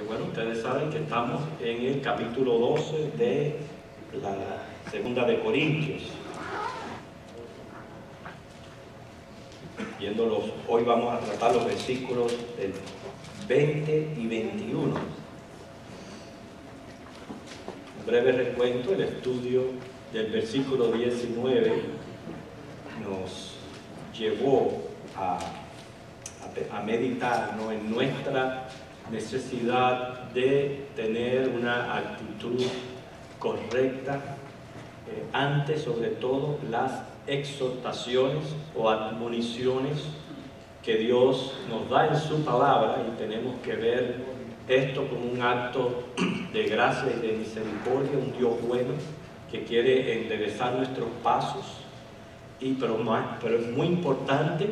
bueno, ustedes saben que estamos en el capítulo 12 de la segunda de Corintios. Viéndolos, hoy vamos a tratar los versículos del 20 y 21. Un breve recuento, el estudio del versículo 19 nos llevó a meditar, ¿no?, en nuestra necesidad de tener una actitud correcta ante, sobre todo, las exhortaciones o admoniciones que Dios nos da en su palabra, y tenemos que ver esto como un acto de gracia y de misericordia, un Dios bueno que quiere enderezar nuestros pasos, pero es muy importante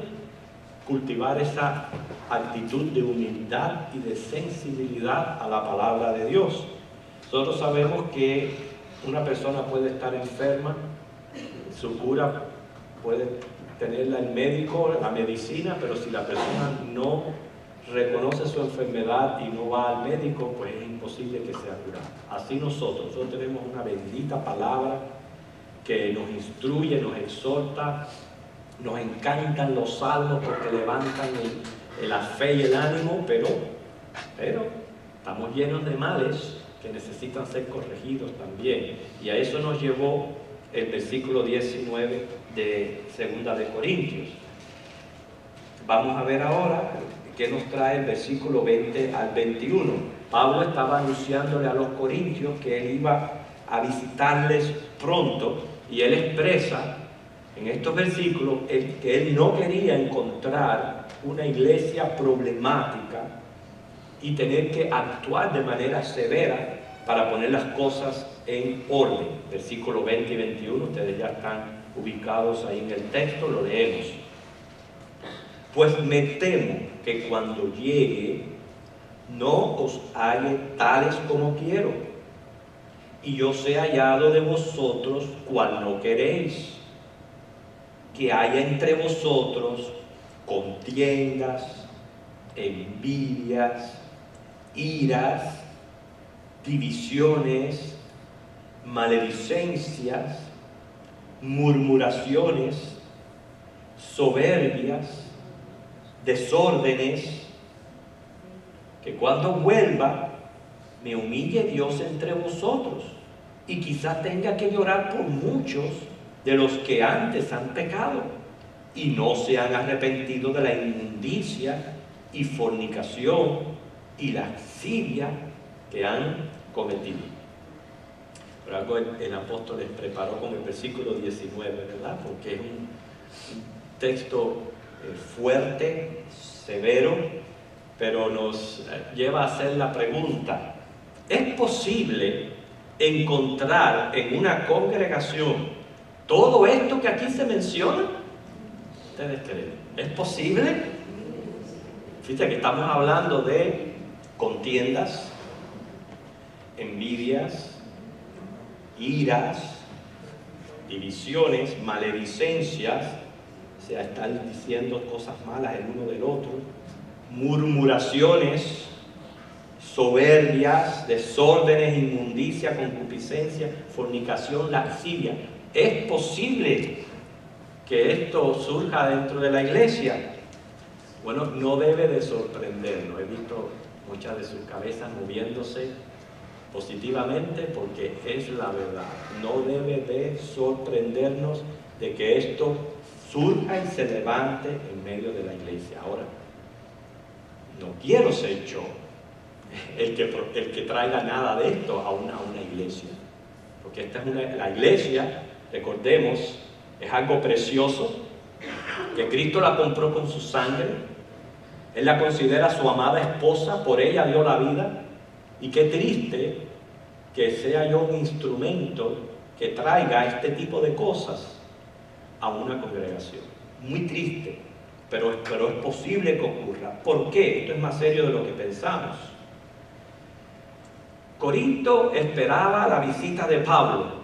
cultivar esa actitud de humildad y de sensibilidad a la palabra de Dios. Nosotros sabemos que una persona puede estar enferma, su cura puede tenerla el médico, la medicina, pero si la persona no reconoce su enfermedad y no va al médico, pues es imposible que sea curada. Así nosotros tenemos una bendita palabra que nos instruye, nos exhorta. Nos encantan los salmos porque levantan la fe y el ánimo, pero estamos llenos de males que necesitan ser corregidos también. Y a eso nos llevó el versículo 19 de segunda de Corintios. Vamos a ver ahora qué nos trae el versículo 20 al 21. Pablo estaba anunciándole a los corintios que él iba a visitarles pronto, y él expresa en estos versículos que él no quería encontrar una iglesia problemática y tener que actuar de manera severa para poner las cosas en orden. Versículos 20 y 21, ustedes ya están ubicados ahí en el texto, lo leemos. Pues me temo que cuando llegue no os halle tales como quiero, y yo sea hallado de vosotros cual no queréis, que haya entre vosotros contiendas, envidias, iras, divisiones, maledicencias, murmuraciones, soberbias, desórdenes, que cuando vuelva me humille Dios entre vosotros, y quizás tenga que llorar por muchos de los que antes han pecado y no se han arrepentido de la inmundicia y fornicación y lascivia que han cometido. Por algo el apóstol les preparó con el versículo 19, ¿verdad? Porque es un texto fuerte, severo, pero nos lleva a hacer la pregunta: ¿es posible encontrar en una congregación todo esto que aquí se menciona? ¿Ustedes creen? ¿Es posible? Fíjense que estamos hablando de contiendas, envidias, iras, divisiones, maledicencias, o sea, están diciendo cosas malas el uno del otro, murmuraciones, soberbias, desórdenes, inmundicia, concupiscencia, fornicación, lascivia. ¿Es posible que esto surja dentro de la iglesia? Bueno, no debe de sorprendernos. He visto muchas de sus cabezas moviéndose positivamente, porque es la verdad. No debe de sorprendernos de que esto surja y se levante en medio de la iglesia. Ahora, no quiero ser yo el que traiga nada de esto a una iglesia, porque esta es la iglesia, recordemos, es algo precioso, que Cristo la compró con su sangre. Él la considera su amada esposa, por ella dio la vida, y qué triste que sea yo un instrumento que traiga este tipo de cosas a una congregación. Muy triste, pero es posible que ocurra. ¿Por qué? Esto es más serio de lo que pensamos. Corinto esperaba la visita de Pablo,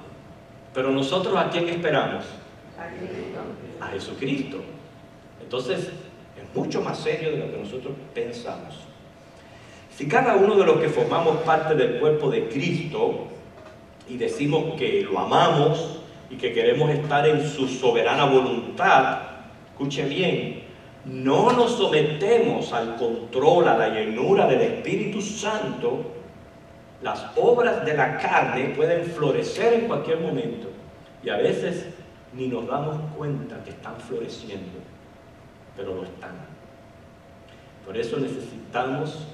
pero nosotros ¿a quién esperamos? A Jesucristo. Entonces es mucho más serio de lo que nosotros pensamos. Si cada uno de los que formamos parte del cuerpo de Cristo y decimos que lo amamos y que queremos estar en su soberana voluntad, escuche bien, no nos sometemos al control, a la llenura del Espíritu Santo, las obras de la carne pueden florecer en cualquier momento y a veces ni nos damos cuenta que están floreciendo, pero lo están. Por eso necesitamos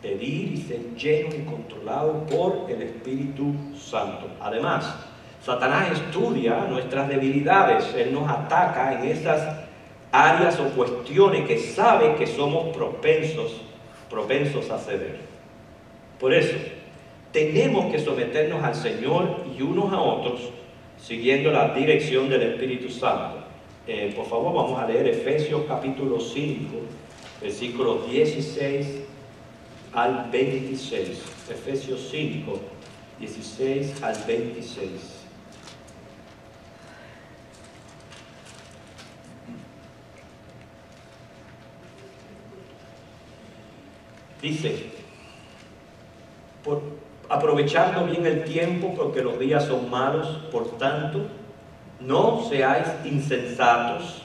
pedir y ser llenos y controlados por el Espíritu Santo. Además, Satanás estudia nuestras debilidades. Él nos ataca en esas áreas o cuestiones que sabe que somos propensos a ceder. Por eso, tenemos que someternos al Señor y unos a otros, siguiendo la dirección del Espíritu Santo. Por favor, vamos a leer Efesios capítulo 5, versículos 16 al 26. Efesios 5, 16 al 26. Dice, aprovechando bien el tiempo porque los días son malos, por tanto, no seáis insensatos,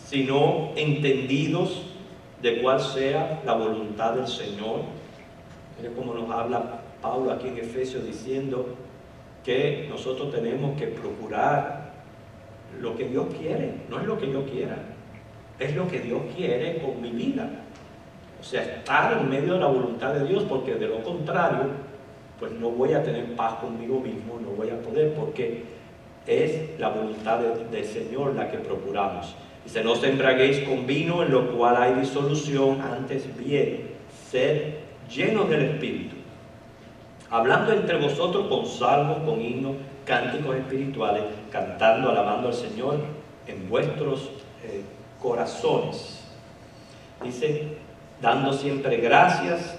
sino entendidos de cuál sea la voluntad del Señor. Mire cómo nos habla Pablo aquí en Efesios diciendo que nosotros tenemos que procurar lo que Dios quiere, no es lo que yo quiera, es lo que Dios quiere con mi vida. O sea, estar en medio de la voluntad de Dios, porque de lo contrario, pues no voy a tener paz conmigo mismo, no voy a poder, porque es la voluntad del Señor la que procuramos. Dice, no os embriaguéis con vino en lo cual hay disolución, antes bien, sed llenos del Espíritu, hablando entre vosotros con salmos, con himnos, cánticos espirituales, cantando, alabando al Señor en vuestros corazones. Dice, dando siempre gracias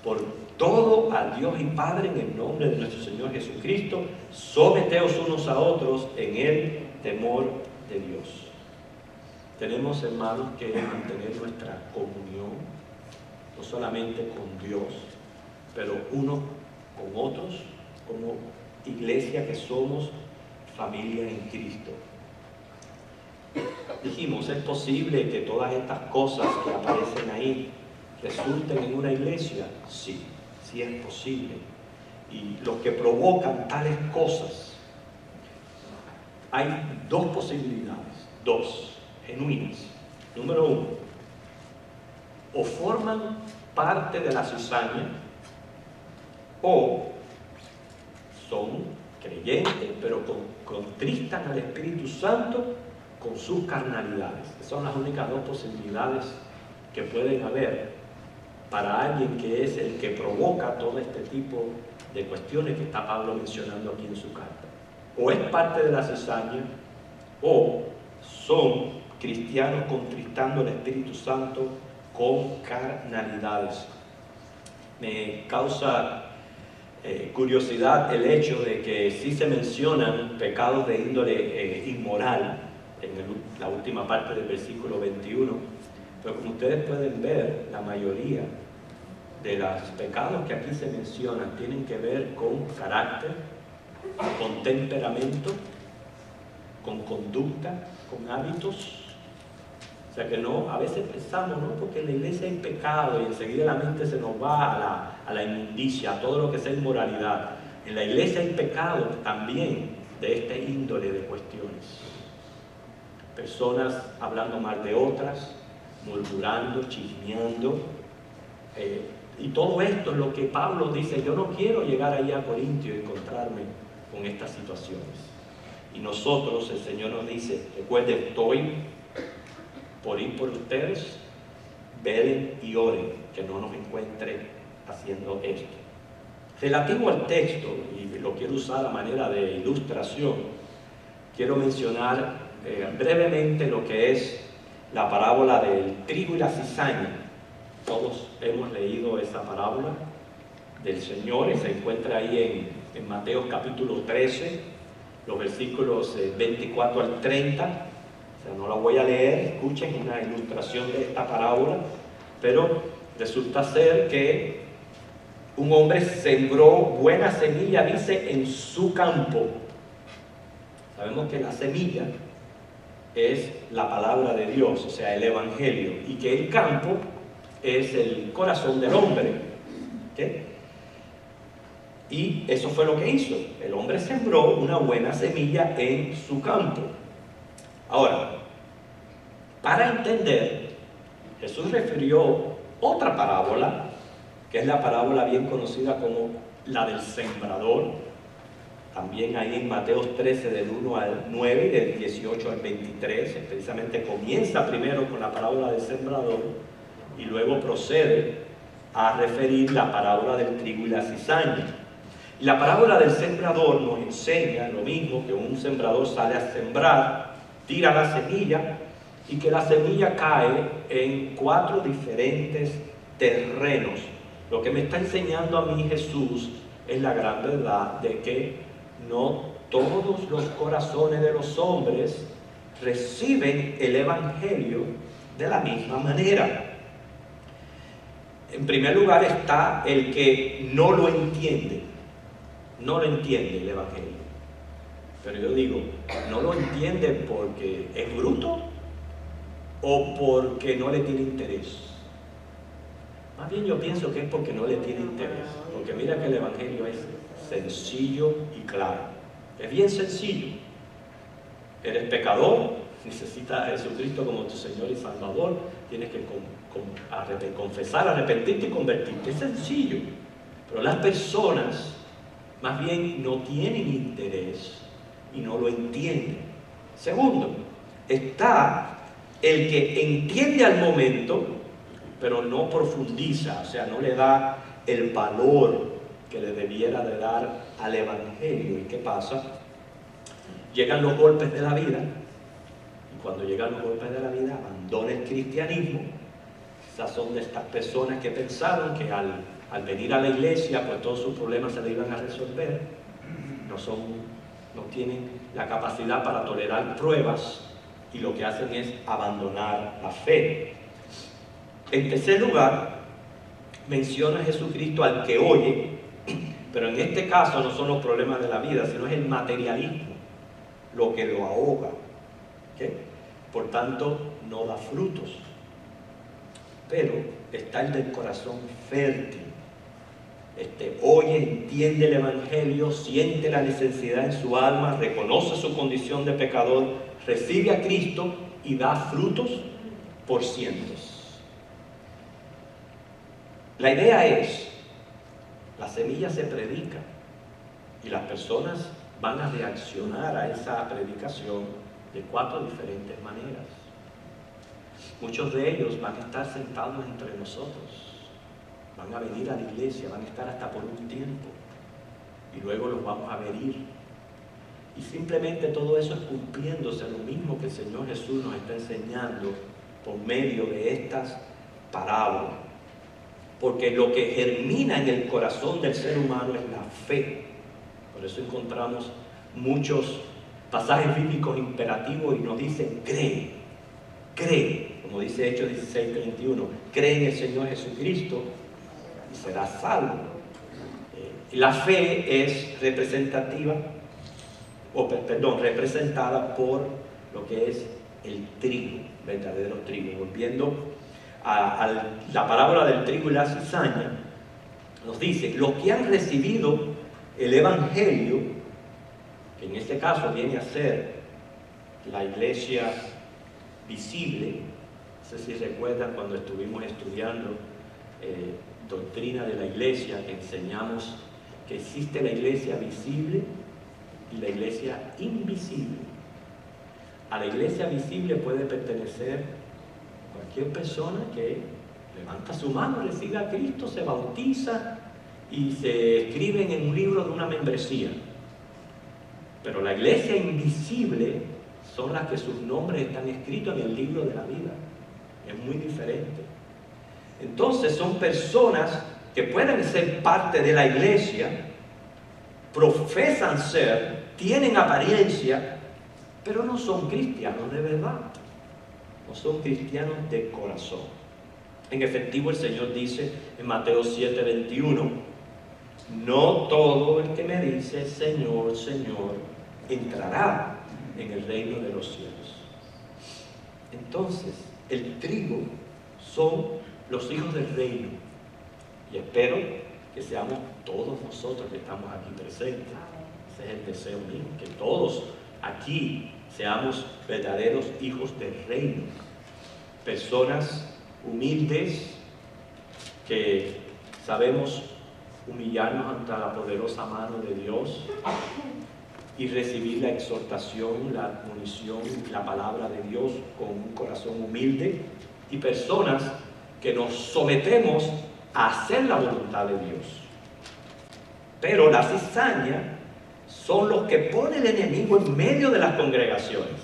por todo a Dios y Padre en el nombre de nuestro Señor Jesucristo, someteos unos a otros en el temor de Dios. Tenemos, hermanos, que mantener nuestra comunión, no solamente con Dios, pero unos con otros, como iglesia que somos, familia en Cristo. Dijimos, ¿es posible que todas estas cosas que aparecen ahí resulten en una iglesia? Sí, sí es posible. Y los que provocan tales cosas, hay dos posibilidades, dos genuinas. Número uno, o forman parte de la cizaña, o son creyentes, pero contristan al Espíritu Santo con sus carnalidades. Son las únicas dos posibilidades que pueden haber para alguien que es el que provoca todo este tipo de cuestiones que está Pablo mencionando aquí en su carta. O es parte de la cizaña, o son cristianos contristando al Espíritu Santo con carnalidades. Me causa curiosidad el hecho de que sí se mencionan pecados de índole inmoral en la última parte del versículo 21, pero como ustedes pueden ver, la mayoría de los pecados que aquí se mencionan tienen que ver con carácter, con temperamento, con conducta, con hábitos. O sea que no, a veces pensamos, ¿no? Porque en la iglesia hay pecado y enseguida la mente se nos va a la inmundicia, a todo lo que sea inmoralidad. En la iglesia hay pecado también de este índole de cuestiones. Personas hablando mal de otras, murmurando, chismeando. Y todo esto es lo que Pablo dice, yo no quiero llegar ahí a Corintio y encontrarme con estas situaciones. Y nosotros, el Señor nos dice, recuerden, estoy por ir por ustedes, velen y oren, que no nos encuentre haciendo esto. Relativo al texto, y lo quiero usar a manera de ilustración, quiero mencionar brevemente lo que es la parábola del trigo y la cizaña. Todos hemos leído esa parábola del Señor y se encuentra ahí en Mateo capítulo 13, los versículos 24 al 30. O sea, no la voy a leer, escuchen una ilustración de esta parábola, pero resulta ser que un hombre sembró buena semilla, dice, en su campo. Sabemos que la semilla es la palabra de Dios, o sea, el Evangelio, y que el campo es el corazón del hombre. ¿Okay? Y eso fue lo que hizo. El hombre sembró una buena semilla en su campo. Ahora, para entender, Jesús refirió otra parábola, que es la parábola bien conocida como la del sembrador. También ahí en Mateo 13, del 1 al 9 y del 18 al 23, precisamente comienza primero con la parábola del sembrador y luego procede a referir la parábola del trigo y la cizaña. Y la parábola del sembrador nos enseña lo mismo, que un sembrador sale a sembrar, tira la semilla y que la semilla cae en 4 diferentes terrenos. Lo que me está enseñando a mí Jesús es la gran verdad de que no todos los corazones de los hombres reciben el Evangelio de la misma manera. En primer lugar está el que no lo entiende el Evangelio. Pero yo digo, no lo entiende porque es bruto o porque no le tiene interés. Más bien yo pienso que es porque no le tiene interés, porque mira que el Evangelio es sencillo y claro. Es bien sencillo. Eres pecador, necesitas a Jesucristo como tu Señor y Salvador, tienes que confesar, arrepentirte y convertirte. Es sencillo. Pero las personas más bien no tienen interés y no lo entienden. Segundo, está el que entiende al momento, pero no profundiza, o sea, no le da el valor que le debiera de dar al Evangelio. ¿Y qué pasa? Llegan los golpes de la vida, y cuando llegan los golpes de la vida, abandona el cristianismo. Esas son de estas personas que pensaron que al venir a la iglesia, pues todos sus problemas se le iban a resolver. No tienen la capacidad para tolerar pruebas, y lo que hacen es abandonar la fe. En tercer lugar, menciona a Jesucristo al que oye, pero en este caso no son los problemas de la vida, sino es el materialismo lo que lo ahoga. ¿Okay? Por tanto, no da frutos. Pero está el del corazón fértil. Oye, entiende el Evangelio, siente la necesidad en su alma, reconoce su condición de pecador, recibe a Cristo y da frutos por cientos. La idea es, la semilla se predica y las personas van a reaccionar a esa predicación de 4 diferentes maneras. Muchos de ellos van a estar sentados entre nosotros, van a venir a la iglesia, van a estar hasta por un tiempo y luego los vamos a ver ir. Y simplemente todo eso es cumpliéndose lo mismo que el Señor Jesús nos está enseñando por medio de estas parábolas. Porque lo que germina en el corazón del ser humano es la fe. Por eso encontramos muchos pasajes bíblicos imperativos y nos dicen, cree, como dice Hechos 16:31, cree en el Señor Jesucristo y serás salvo. La fe es representada por lo que es el trigo, verdadero trigo. Volviendo a la parábola del trigo y la cizaña, nos dice, los que han recibido el Evangelio, que en este caso viene a ser la iglesia visible. No sé si recuerdan cuando estuvimos estudiando doctrina de la iglesia, que enseñamos que existe la iglesia visible y la iglesia invisible. A la iglesia visible puede pertenecer cualquier persona que levanta su mano, recibe a Cristo, se bautiza y se escriben en un libro de una membresía. Pero la iglesia invisible son las que sus nombres están escritos en el libro de la vida. Es muy diferente. Entonces son personas que pueden ser parte de la iglesia, profesan ser, tienen apariencia, pero no son cristianos de verdad. No son cristianos de corazón. En efectivo, el Señor dice en Mateo 7:21, no todo el que me dice, Señor, Señor, entrará en el reino de los cielos. Entonces, el trigo son los hijos del reino. Y espero que seamos todos nosotros que estamos aquí presentes. Ese es el deseo mío, que todos aquí seamos verdaderos hijos del reino. Personas humildes que sabemos humillarnos ante la poderosa mano de Dios y recibir la exhortación, la admonición, la palabra de Dios con un corazón humilde, y personas que nos sometemos a hacer la voluntad de Dios. Pero la cizaña son los que pone el enemigo en medio de las congregaciones.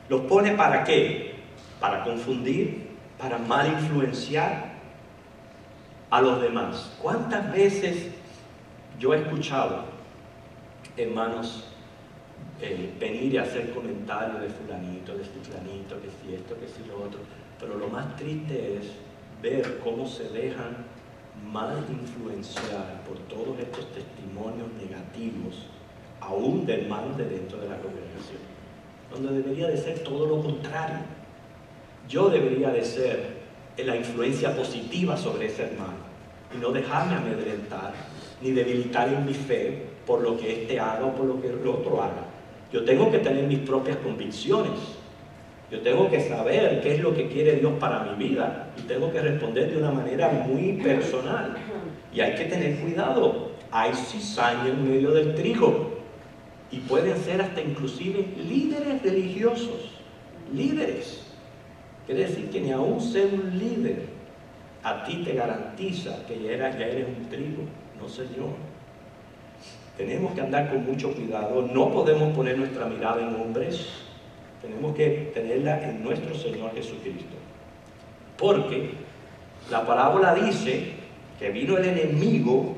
¿Los pone para qué? Para confundir, para mal influenciar a los demás. ¿Cuántas veces yo he escuchado hermanos venir y hacer comentarios de fulanito, que si esto, que si lo otro? Pero lo más triste es ver cómo se dejan mal influenciar por todos estos testimonios negativos, aún de hermanos de dentro de la congregación, donde debería de ser todo lo contrario. Yo debería de ser la influencia positiva sobre ese hermano y no dejarme amedrentar ni debilitar en mi fe por lo que éste haga o por lo que el otro haga. Yo tengo que tener mis propias convicciones. Yo tengo que saber qué es lo que quiere Dios para mi vida y tengo que responder de una manera muy personal. Y hay que tener cuidado. Hay cizaña en medio del trigo y pueden ser hasta inclusive líderes religiosos. Líderes. Quiere decir que ni aún ser un líder a ti te garantiza que ya eres un trigo. No, Señor. Tenemos que andar con mucho cuidado. No podemos poner nuestra mirada en hombres. Tenemos que tenerla en nuestro Señor Jesucristo. Porque la parábola dice que vino el enemigo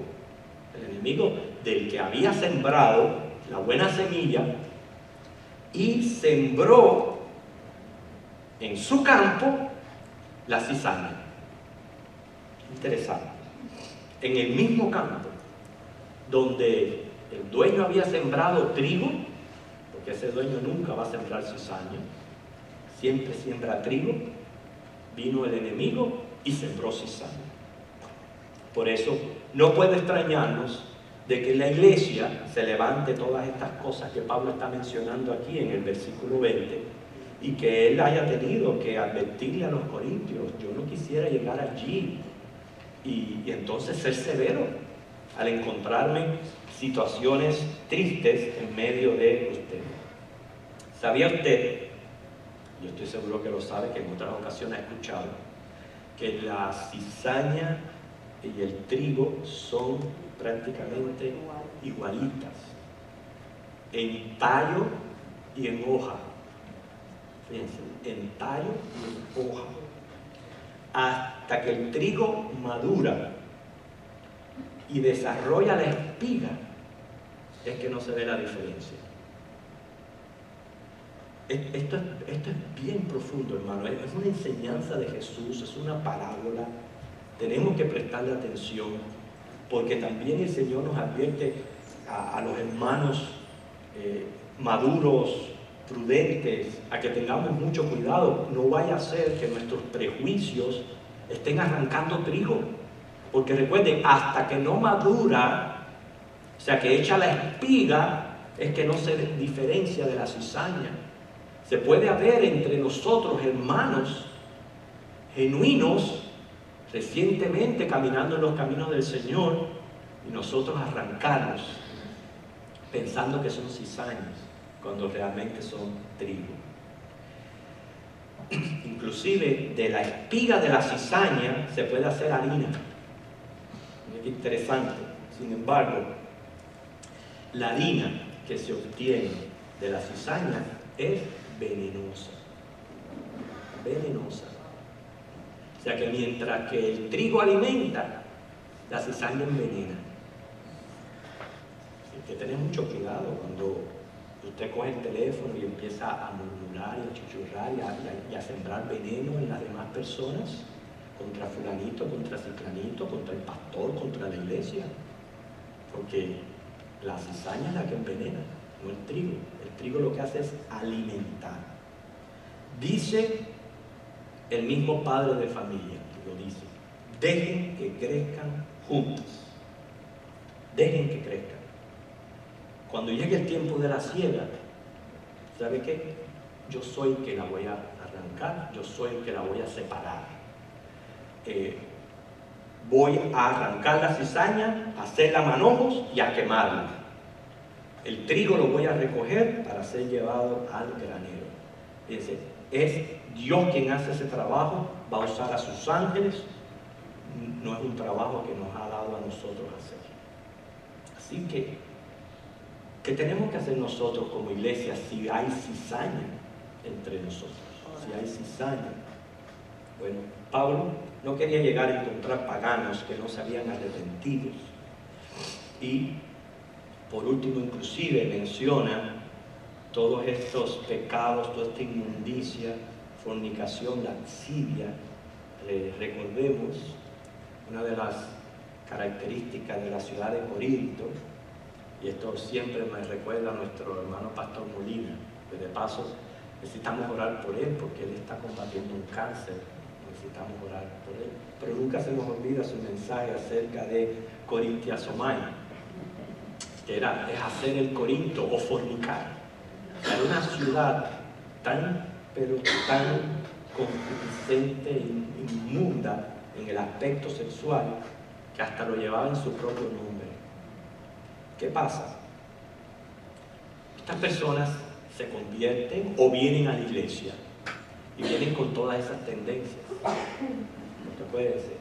del que había sembrado la buena semilla y sembró en su campo la cizaña. Interesante. En el mismo campo donde el dueño había sembrado trigo, porque ese dueño nunca va a sembrar cizaña, siempre siembra trigo, vino el enemigo y sembró cizaña. Por eso no puede extrañarnos de que en la iglesia se levante todas estas cosas que Pablo está mencionando aquí en el versículo 20 y que él haya tenido que advertirle a los corintios. Yo no quisiera llegar allí y entonces ser severo al encontrarme situaciones tristes en medio de ustedes. ¿Sabía usted? Yo estoy seguro que lo sabe, que en otras ocasiones ha escuchado, que la cizaña y el trigo son prácticamente igualitas en tallo y en hoja. Fíjense, en tallo y en hoja. Hasta que el trigo madura y desarrolla la espiga, es que no se ve la diferencia. Esto es bien profundo, hermano. Es una enseñanza de Jesús, es una parábola. Tenemos que prestarle atención, porque también el Señor nos advierte a los hermanos maduros, prudentes, a que tengamos mucho cuidado. No vaya a ser que nuestros prejuicios estén arrancando trigo. Porque recuerden, hasta que no madura, o sea, que echa la espiga, es que no se diferencia de la cizaña. Se puede haber entre nosotros hermanos genuinos, recientemente caminando en los caminos del Señor, y nosotros arrancarnos pensando que son cizañas, cuando realmente son trigo. Inclusive de la espiga de la cizaña se puede hacer harina. Es interesante. Sin embargo, la harina que se obtiene de la cizaña es venenosa. Venenosa. O sea que mientras que el trigo alimenta, la cizaña envenena. Hay que tener mucho cuidado cuando usted coge el teléfono y empieza a murmurar y a chuchurrar y a sembrar veneno en las demás personas. contra fulanito, contra ciclanito, contra el pastor, contra la iglesia, porque la cizaña es la que envenena, no el trigo. El trigo lo que hace es alimentar. Dice el mismo padre de familia, lo dice: dejen que crezcan juntos, dejen que crezcan. Cuando llegue el tiempo de la siega, ¿sabe qué? Yo soy el que la voy a arrancar, yo soy el que la voy a separar. Voy a arrancar la cizaña, a hacerla manojos y a quemarla. El trigo lo voy a recoger para ser llevado al granero. Fíjense, es Dios quien hace ese trabajo, va a usar a sus ángeles, no es un trabajo que nos ha dado a nosotros hacer. Así que, ¿qué tenemos que hacer nosotros como iglesia si hay cizaña entre nosotros? Si hay cizaña. Bueno, Pablo no quería llegar a encontrar paganos que no se habían arrepentido. Y por último, inclusive menciona todos estos pecados, toda esta inmundicia, fornicación, lascivia. Recordemos una de las características de la ciudad de Corinto, y esto siempre me recuerda a nuestro hermano Pastor Molina, que de paso necesitamos orar por él porque él está combatiendo un cáncer, necesitamos orar por él, pero nunca se nos olvida su mensaje acerca de Corintiasomai, que es hacer el Corinto o fornicar. Era una ciudad pero tan concupiscente e inmunda en el aspecto sexual que hasta lo llevaba en su propio nombre. ¿Qué pasa? Estas personas se convierten o vienen a la iglesia y vienen con todas esas tendencias. Porque acuérdense,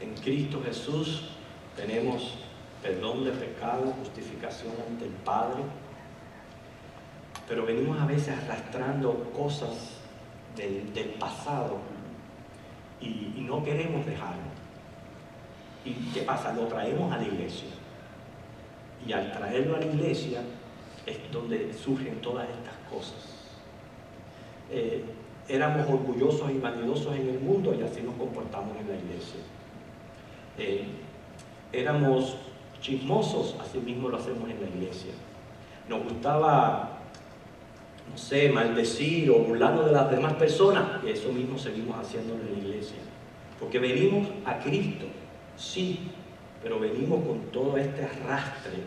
en Cristo Jesús tenemos perdón de pecado, justificación ante el Padre, pero venimos a veces arrastrando cosas del pasado y no queremos dejarlo. ¿Y qué pasa? Lo traemos a la iglesia. Y al traerlo a la iglesia es donde surgen todas estas cosas. Éramos orgullosos y vanidosos en el mundo y así nos comportamos en la iglesia. Éramos chismosos, así mismo lo hacemos en la iglesia. Nos gustaba, no sé, maldecir o burlarnos de las demás personas, y eso mismo seguimos haciéndolo en la iglesia. Porque venimos a Cristo, sí, pero venimos con todo este arrastre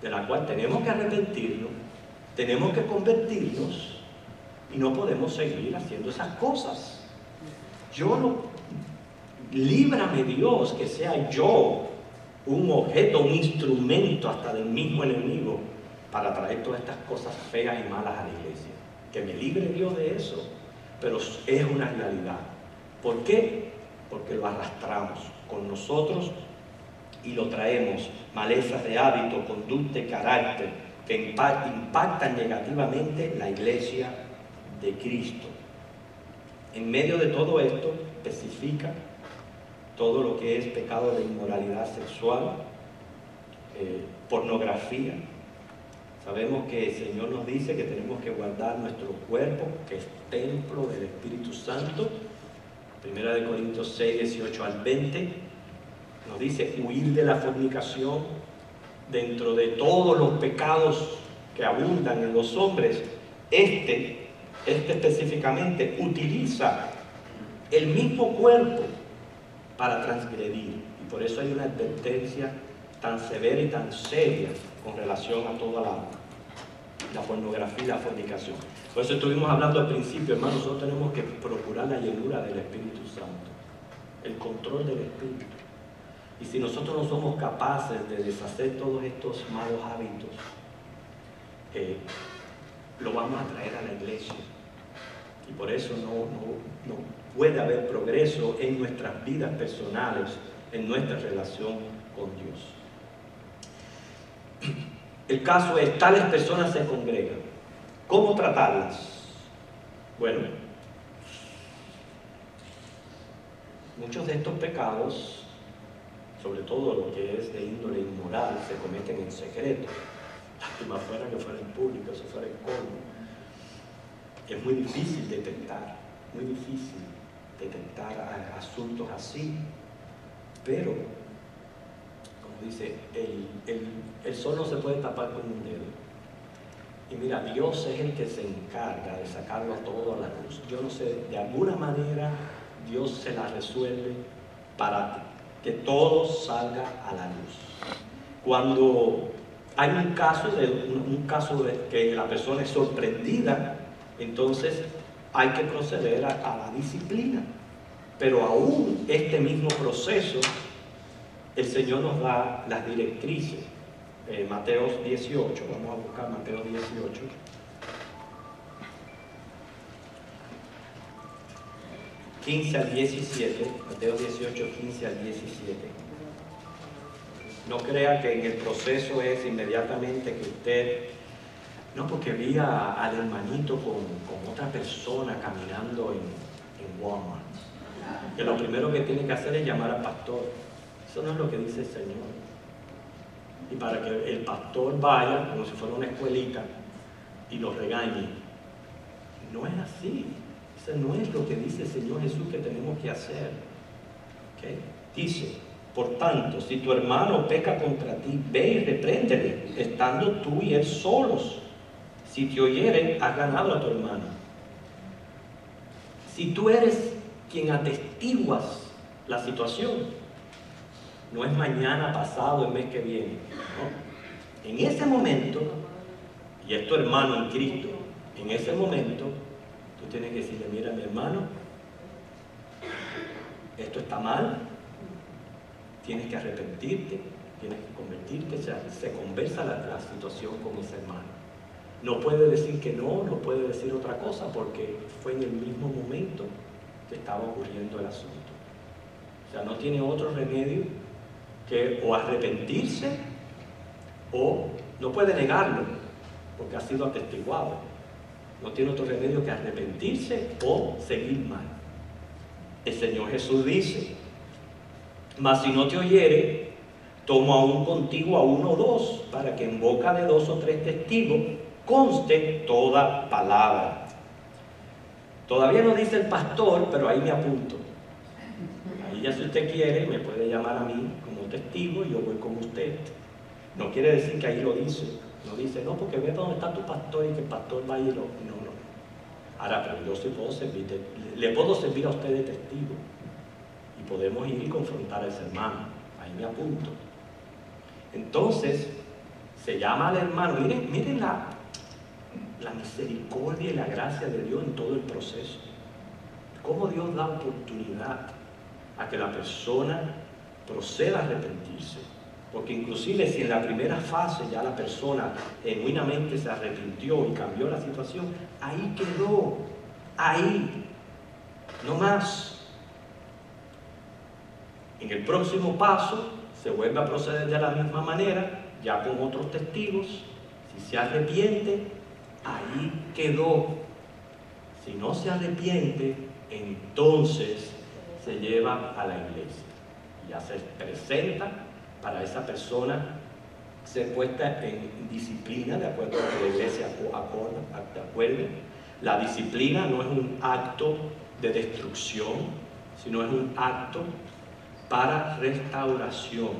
de la cual tenemos que arrepentirnos, tenemos que convertirnos y no podemos seguir haciendo esas cosas. Líbrame Dios que sea yo un objeto, un instrumento hasta del mismo enemigo para traer todas estas cosas feas y malas a la iglesia. Que me libre Dios de eso, pero es una realidad. ¿Por qué? Porque lo arrastramos con nosotros y lo traemos, malezas de hábito, conducta y carácter que impactan negativamente la iglesia de Cristo. En medio de todo esto, especifica todo lo que es pecado de inmoralidad sexual, pornografía. Sabemos que el Señor nos dice que tenemos que guardar nuestro cuerpo, que es templo del Espíritu Santo. 1 Corintios 6, 18 al 20, nos dice huir de la fornicación. Dentro de todos los pecados que abundan en los hombres, este específicamente utiliza el mismo cuerpo para transgredir, y por eso hay una advertencia tan severa y tan seria con relación a toda la pornografía y la fornicación. Por eso estuvimos hablando al principio, hermanos, nosotros tenemos que procurar la llenura del Espíritu Santo, el control del Espíritu. Y si nosotros no somos capaces de deshacer todos estos malos hábitos, lo vamos a traer a la iglesia. Y por eso no puede haber progreso en nuestras vidas personales, en nuestra relación con Dios. El caso es, tales personas se congregan. ¿Cómo tratarlas? Bueno, muchos de estos pecados, sobre todo lo que es de índole inmoral, se cometen en secreto. Lástima fuera que fuera en público, eso fuera el colmo. Es muy difícil detectar, muy difícil. detectar asuntos así, pero, como dice, el sol no se puede tapar con un dedo. Y mira, Dios es el que se encarga de sacarlo todo a la luz. Yo no sé, de alguna manera Dios se la resuelve para que todo salga a la luz. Cuando hay un caso de que la persona es sorprendida, entonces hay que proceder a la disciplina. Pero aún este mismo proceso, el Señor nos da las directrices. Mateo 18, vamos a buscar Mateo 18. ...15 al 17, Mateo 18, 15 al 17. No crea que en el proceso es inmediatamente que usted... No, porque vi al hermanito con otra persona caminando en Walmart. Que lo primero que tiene que hacer es llamar al pastor. Eso no es lo que dice el Señor. Y para que el pastor vaya, como si fuera una escuelita, y los regañe. No es así. Eso no es lo que dice el Señor Jesús que tenemos que hacer. ¿Okay? Dice, por tanto, si tu hermano peca contra ti, ve y repréndele, estando tú y él solos. Si te oyere, has ganado a tu hermano. Si tú eres quien atestiguas la situación, no es mañana, pasado, el mes que viene, ¿no? En ese momento, y es tu hermano en Cristo, en ese momento, tú tienes que decirle, mira mi hermano, esto está mal, tienes que arrepentirte, tienes que convertirte, se conversa la situación con ese hermano. No puede decir que no puede decir otra cosa, porque fue en el mismo momento que estaba ocurriendo el asunto. O sea, no tiene otro remedio que o arrepentirse, o no puede negarlo, porque ha sido atestiguado. No tiene otro remedio que arrepentirse o seguir mal. El Señor Jesús dice, mas si no te oyere, toma aún contigo a 1 o 2, para que en boca de 2 o 3 testigos conste toda palabra. Todavía no dice el pastor, pero ahí me apunto. Ahí ya, si usted quiere, me puede llamar a mí como testigo y yo voy con usted. No quiere decir que ahí lo dice. No dice, no, porque ve dónde está tu pastor y que el pastor va a ir. No. Ahora, pero yo sí puedo servir, le puedo servir a usted de testigo. Y podemos ir y confrontar a ese hermano. Ahí me apunto. Entonces, se llama al hermano. Miren la misericordia y la gracia de Dios en todo el proceso. Cómo Dios da oportunidad a que la persona proceda a arrepentirse. Porque inclusive si en la primera fase ya la persona genuinamente se arrepintió y cambió la situación, ahí quedó, ahí, no más. En el próximo paso se vuelve a proceder de la misma manera, ya con otros testigos. Si se arrepiente, ahí quedó. Si no se arrepiente, entonces se lleva a la iglesia. Ya se presenta para esa persona ser puesta en disciplina, de acuerdo a lo que la iglesia acuerde. La disciplina no es un acto de destrucción, sino es un acto para restauración.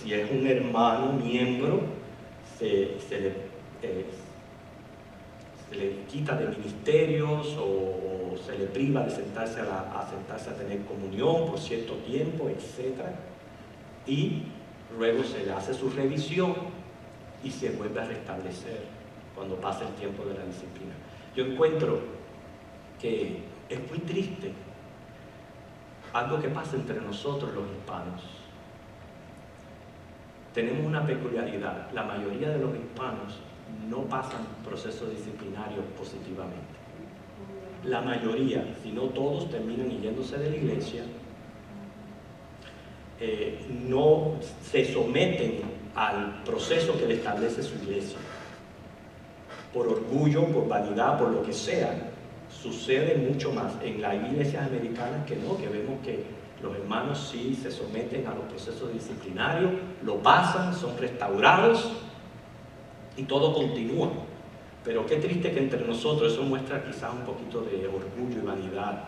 Si es un hermano, miembro, se le quita de ministerios o se le priva de sentarse a tener comunión por cierto tiempo, etc. Y luego se le hace su revisión y se vuelve a restablecer cuando pasa el tiempo de la disciplina. Yo encuentro que es muy triste algo que pasa entre nosotros los hispanos. Tenemos una peculiaridad. La mayoría de los hispanos no pasan procesos disciplinarios positivamente. La mayoría, si no todos, terminan yéndose de la iglesia. No se someten al proceso que le establece su iglesia. Por orgullo, por vanidad, por lo que sea. Sucede mucho más en las iglesias americanas que no, que vemos que los hermanos sí se someten a los procesos disciplinarios, lo pasan, son restaurados y todo continúa. Pero qué triste que entre nosotros eso muestra quizás un poquito de orgullo y vanidad.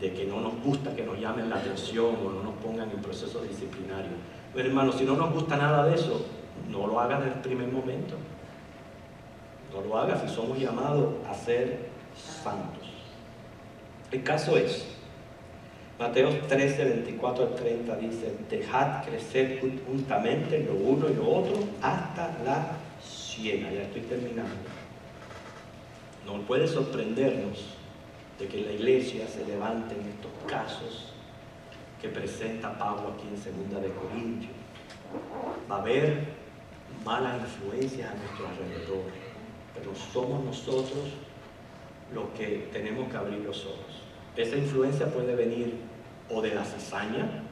de que no nos gusta que nos llamen la atención o no nos pongan en procesos disciplinarios. Pero hermanos, si no nos gusta nada de eso, no lo hagan en el primer momento. No lo hagas si somos llamados a ser santos. El caso es, Mateo 13, 24 al 30 dice: dejad crecer juntamente lo uno y lo otro hasta la siega. Ya estoy terminando. No puede sorprendernos de que en la iglesia se levanten estos casos que presenta Pablo aquí en 2 de Corintios. Va a haber malas influencias a nuestro alrededor, pero somos nosotros los que tenemos que abrir los ojos. Esa influencia puede venir o de la cizaña.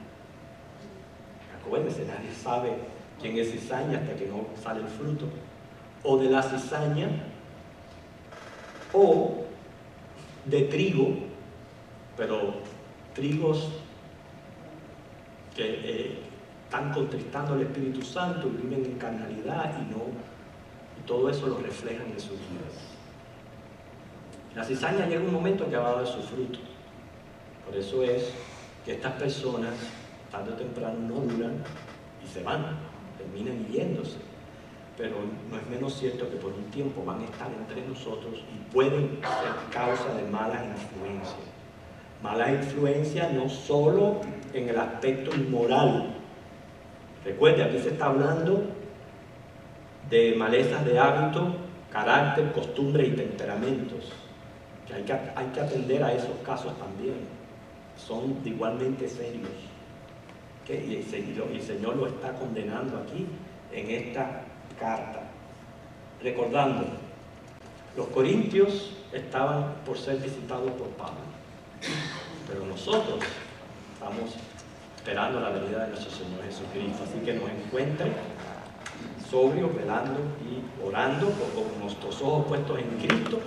Acuérdense, nadie sabe quién es cizaña hasta que no sale el fruto. O de la cizaña, o de trigo, pero trigos que están contristando al Espíritu Santo y viven en carnalidad y todo eso lo reflejan en sus vidas. La cizaña llega un momento que va a dar su fruto. Por eso es que estas personas tarde o temprano no duran y se van, terminan yéndose. Pero no es menos cierto que por un tiempo van a estar entre nosotros y pueden ser causa de malas influencias. Malas influencias no solo en el aspecto inmoral. Recuerde, aquí se está hablando de malezas de hábito, carácter, costumbre y temperamentos. Que hay que atender a esos casos también. Son igualmente serios. Y el Señor lo está condenando aquí en esta carta. Recordando, los corintios estaban por ser visitados por Pablo, pero nosotros estamos esperando la venida de nuestro Señor Jesucristo. Así que nos encuentre sobrios, velando y orando con nuestros ojos puestos en Cristo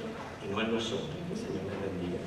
y no en nosotros. Que el Señor les bendiga.